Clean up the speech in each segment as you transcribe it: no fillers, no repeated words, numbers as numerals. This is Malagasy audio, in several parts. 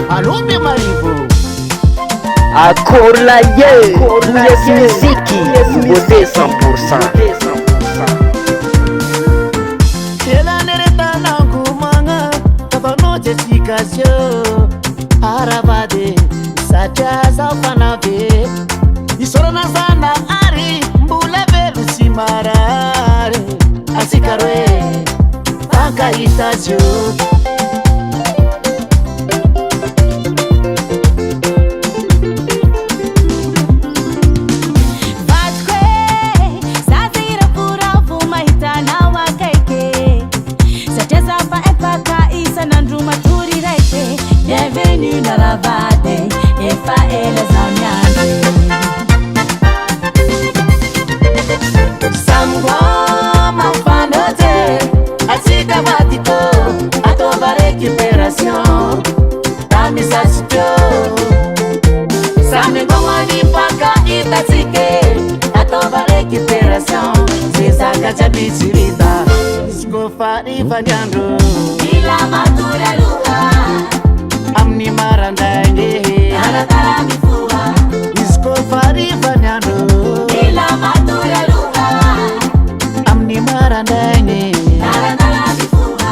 Alô, meu marido. Acorda aí, esse musique, você 100%. Ela nereta não kumanga, tava no justificação. Arabade, sacha salfanave. Isoro na zana ari, mbula velu simarare. Asikaroe, baka itajo. Bienvenue dans la vade, Efa et les amiantes. Samgo, ma fanote, asika batito, atova récupération, tamisa sitio. Samgo mani paka itatike, atova récupération, sisa kacha bichirida, skofa ifanyando, ila matura luka. Amni marandenge Aratara mifua Isko fari fanyano Ila matura luka Amni marandenge Aratara mifua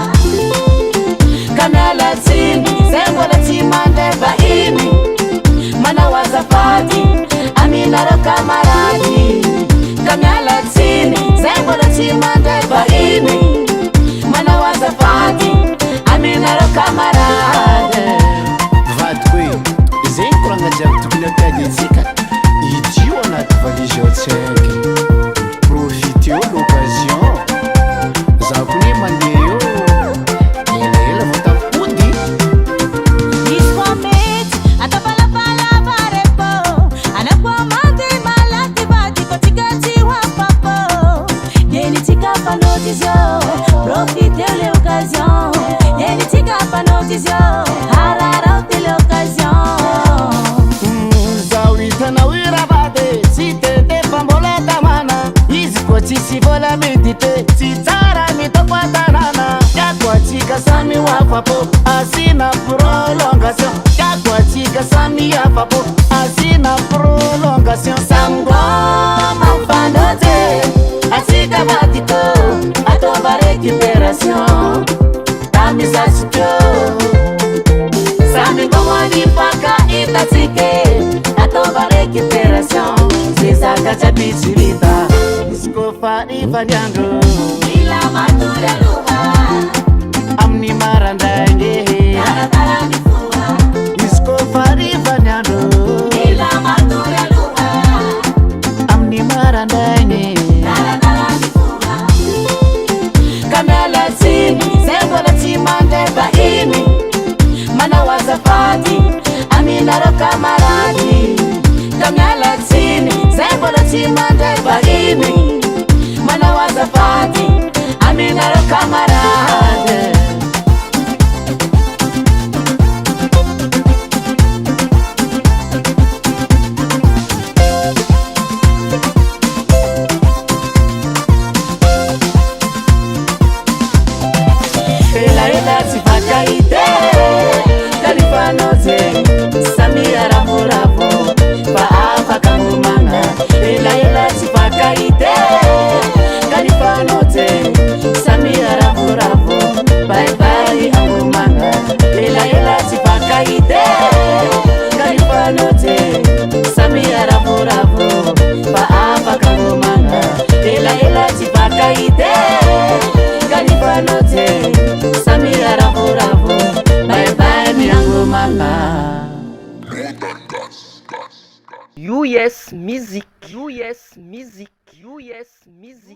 Kamela tini Zengo la timande baini Mana wazafati Amina roka marati Kamela tini Zengo la timande baini Mana wazafati Amina roka marati Zay koragna jiaby tokony atadiantsika idio anaty valise ao tsaiky profiteo l'occasion za kone mandeha eo elaela vao tapody Iswamit, atapalapalapa repo Anakwamate malaki batiko tikati wapapo Yeni tika pa notizio, profiteo l'occasion Yeni tika pa notizio, hararauti l'occasion Sisi vola medite, si tsara mitokwa tanana Yakwa chika sami wafapo, asina prolongation Yakwa chika sami yafapo, asina prolongation Samgo, maufandote, asika batito Atova récupération, tamisa sitio Sami gomoni paka itatike Atova récupération, sisa kacha bichirida Fari fanyando Ila matura luka Amni marandenge Aratara mifua Isko fari fanyando Ila matura luka Amni marandenge Aratara mifua Kamela tini Zengo la timande baini Mana wazafati Amina roka marati Kamela tini Zengo la timande baini Mana wazafati Amina roka marade Ela sifaka ite Kalifanote Samia rafu rafu Faafa kangumanga Ela sifaka ite Kalifanote Samia rafu rafu Bye bye angumanga Ela sifaka ite Kalifanote Samia rafu rafu Faafa kangumanga Ela sifaka ite Kalifanote Samia rafu rafu Bye bye mi angumanga US Music, US Music, US Music.